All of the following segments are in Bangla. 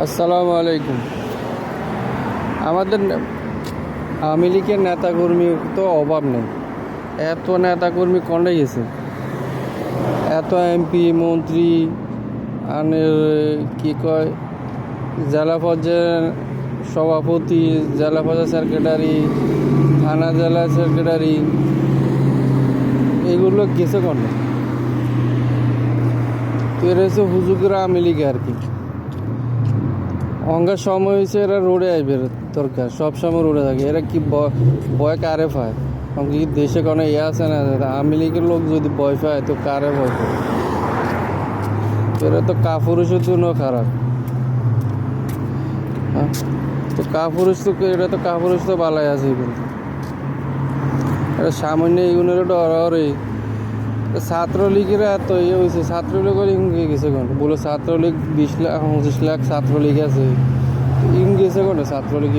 আসসালামু আলাইকুম। আমাদের আওয়ামী লীগের নেতাকর্মীর তো অভাব নেই। এত নেতাকর্মী কন্ডে গেছে, এত এমপি মন্ত্রী আর কি কয় জেলা পর্যায়ের সভাপতি, জেলা পর্যায়ের সেক্রেটারি, থানা জেলা সেক্রেটারি, এগুলো গেছে কন্ডে। তো এরা হচ্ছে হুজুগের আওয়ামী লীগ আর কি। অঙ্গার সময় হয়েছে এরা রোডে আসবে দরকার, সবসময় রোডে থাকে। এরা কি ভয় কারে পায়? কি দেশে কোনো ইয়ে আছে না? আওয়ামী লীগের লোক যদি ভয় পায় তো কারে ভয় পায়? এরা তো কাপুরুষের জন্য খারাপ। হ্যাঁ, তো কাপুরুষ তো এটা তো কাপুরুষ তো বালাই আছে, কিন্তু এটা সামান্য এগুলোর ডরে ছাত্রলীগের এত ইয়ে হয়েছে। ছাত্রলীগের ইঙ্গে গেছে কোন বলে ছাত্রলীগ 20 লাখ 25 লাখ ছাত্রলীগ আছে, ইং গেছে কোন ছাত্রলীগ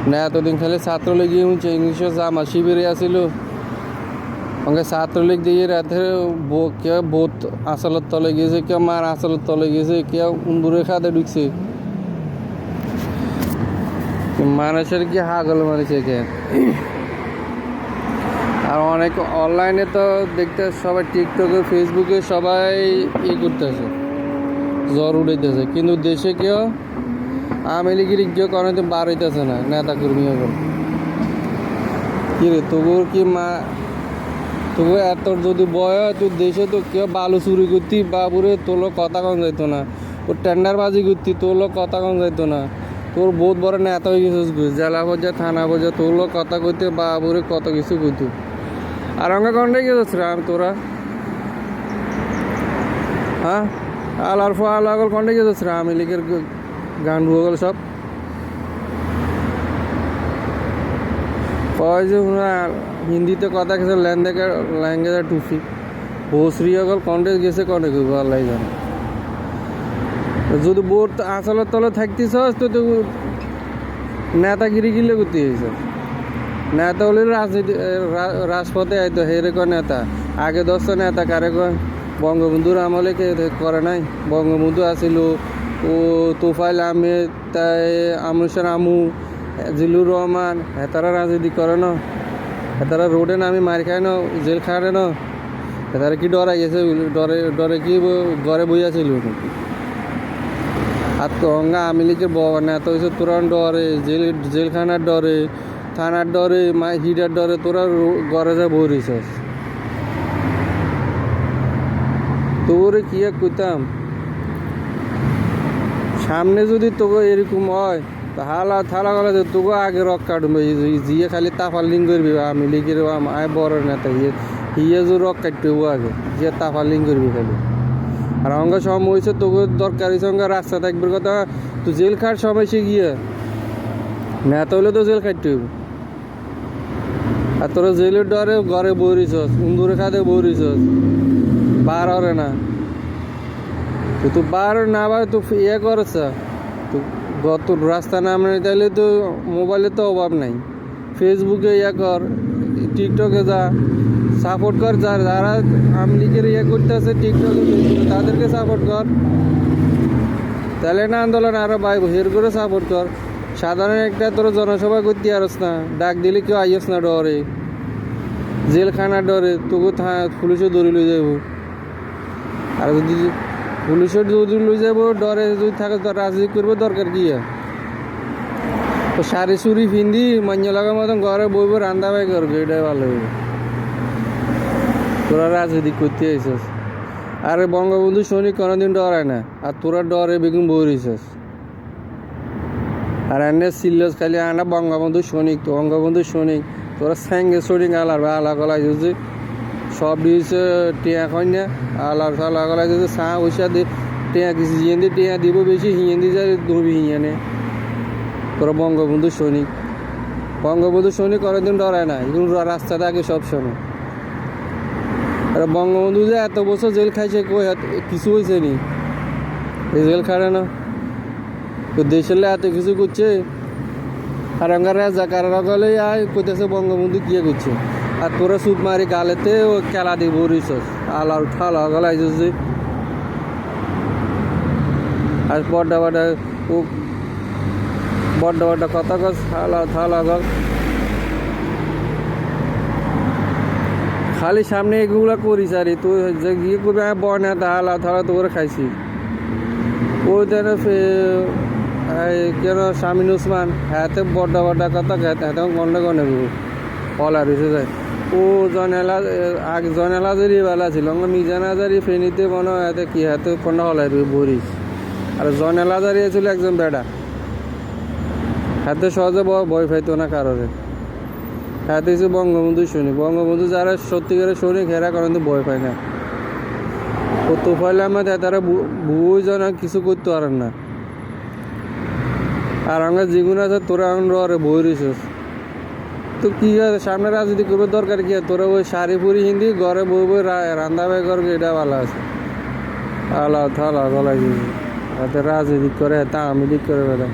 না? এতদিন খালি ছাত্রলীগ হচ্ছে ইংলিশের জামা শিবিরে আসিল। ওকে ছাত্রলীগ দিয়ে রাতে কেউ বোধ আসালত তলে গেছে, কেউ মার আসালত তলে গেছে, কেউ উন্দুরে খাদে ঢুকছে। মানুষের কি হাগল মারিছে কে? আর অনেক অনলাইনে তো দেখতে সবাই টিকটকে ফেসবুকে সবাই করতেছে, জ্বর উঠাইতেছে, কিন্তু দেশে কেউ আওয়ামী লীগের কেউ কোনো বার হইতেছে না। নেতা কর্মী এখন কি রে তবুর কি তবু এত যদি বয় তুই দেশে তো কেউ বালু চুরি করতি বাবুরে তোর কথা কম যাইতো না, তোর টেন্ডারবাজি করতি তোর কথা কম যাইতো না। তোর বহুত বড় নেতা হয়ে গেছিস, জেলা পর্যায়ে থানা পর্যায়ে তোর কথা কইতে বাবুরে কত কিছু কইতো। আর অঙ্গা কন্ডে গেছিস রাম তোরা? হ্যাঁ, আলার ফল আগল কন্ডে গেছিস রা? আওয়ামী লীগের গান ভুগল সব কয় যে হিন্দিতে কথা গেছে ল্যাঙ্গেজের টুফি ভোসরি আগল কন্ডে গেছে কন্ডে কইব আল্লাহ জানে। যদি বোর আঁচলের তলে থাকতিস তো তুই নেতাগিরি গিলে করতে হয়েছে। নেতা হলে রাজনীতি রাজপথে আইতো হেরে কয় নেতা। আগে 10টা নেতা কারে কয় বঙ্গবন্ধুর আমলে কে করে নাই? বঙ্গবন্ধু আসিল, ও তোফাইল আহমেদ, তাই আমনুসার আমু, জিলুর রহমান, হেতারা রাজনীতি করে না? হেতারা রোডে নামি মার খায় না, জেল খাড়ে না? হেতারা কি ডরাই গেছে? ডরে ডরে কি ঘরে বইয়াছিল নাকি? আর তো অঙ্গা আওয়ামী লীগের নেতা হয়েছে তোরা ডরে, জেলখানার ডরে, থানার ডরে, হিটার ডরে তোরা ঘরে যা বই রইছস। তোরে কি এক কইতাম, সামনে যদি তোকে এরকম হয় হালা থালা গলা তোকে আগে রক কাটবে। জিয়ে খালি তাফালিং করবি আওয়ামী লীগের আয় বড় নেতা হিয়ে যে রক কাটতে আগে যে তাফালিং করবি খালি। আর অঙ্গ সময় হয়েছে তোকে দরকারি সঙ্গে রাস্তা থাকবে কথা। তুই জেল খাট সময় সে গিয়ে নেতা হলে তো জেল খাটতে হইব। আর তোরা জেলের ডরে ঘরে বইরিছস, উন্দুরে খাদে বইরিছস, বার হরে না। তো বার না বার তো ইয়ে করছ তো গত রাস্তা নামে তাইলে তো মোবাইলে তো অভাব নাই। ফেসবুকে ইয়ে কর, টিকটকে যা, সাপোর্ট কর। যারা আওয়ামী লীগের ইয়ে করতেছে টিকটকে ফেসবুকে তাদেরকে সাপোর্ট কর, তাহলে না আন্দোলন আরো বাইব হের করে সাপোর্ট কর। সাধারণ একটা তোর জনসভা করতে আরস না, ডাক দিলে কেউ আইস না ডরে, জেলখানার ডরে তোকে পুলিশে দৌড়ি লই যাব। আর যদি পুলিশের যদি লই যাব ডরে যদি থাকে রাজনীতি করবে দরকার কি? তো শাড়ি চুরি ফিন্দি মান্য লাগার মতন ঘরে বইব রান্দা বাই করবে, এটাই ভালো হইব। তোরা রাজনীতি করতে আইসস। আরে বঙ্গবন্ধু সৈনিক কোনোদিন ডরায় না, আর তোরা ডরে বেগুন বই রইছস। আর এনে সিরিয়াস খালি আনা বঙ্গবন্ধু সৈনিক, তো বঙ্গবন্ধু সৈনিক তোরা স্যাঙ্গে সৈনিক আলার আলা গলায় যদি সব দিয়েছে টিয়া কন্যা আলার ফালা গলায় যদি চা পয়সা দিয়ে টিয়া কিছু হিয়ে দিয়ে টিয়া দিব বেশি হিয়ে দিয়ে যায় ধরবি হিয়ানে। তোরা বঙ্গবন্ধু সৈনিক, বঙ্গবন্ধু সৈনিক কোনোদিন ডরায় না, এগুলো রাস্তা থাকে সবসময়। আর বঙ্গবন্ধু যে এত বছর জেল খাইছে কই কিছু হয়েছে নি? এই জেল খাড়ে না তো দেশের এত কিছু করছে। আর অঙ্গার রাজাকাররা গলে আয় কইতেছে বঙ্গবন্ধু কি করছে, আর তোরা সুপ মারি গালেতে ও খেলা দিব রিসস আলার ঠালা গলাইছে। আর বড্ডা বড্ডা ও বড্ডা বড্ডা কথা কস থালা থালা কস খালি সামনে এগুলা করিস আর তুই যে গিয়ে করবি আমি বনে হালা থালা তো করে খাইছি ওই দেন কেন শামিন উসমান হাতে বড্ডা বড্ডা কথা হাতে গন্ডে গন্ডে ফল আর হয়েছে যায় ও জনেলাজারি বেলা ছিল মিজানাজারি ফেনিতে মনে হয় হাতে কি হাতে কন্ডা হলাই বরিস আর জনেলাজারি ছিল একজন বেড়া হাতে সহজে ভয় পাইতো না কারোরে হাতে হচ্ছে বঙ্গবন্ধু সৈনিক বঙ্গবন্ধু যারা সত্যিকারের সৈনিক হেরা করেন তো ভয় পায় না ও তোফাইল আহমেদ তারা বুঝ না কিছু করতে পারেন না আর আমরা যেগুলো আছে তোরা এখন রে বই রয়েছিস তো কি আছে সামনে রাজনীতি করবে দরকার কি তোরা ওই শাড়ি পুরি হিন্দি ঘরে বই বই রান্না বাই করবে এটা ভালো আছে আল্লাহ থালা গলায় রাজনীতি করে তা আমি দিক করে বেড়ায়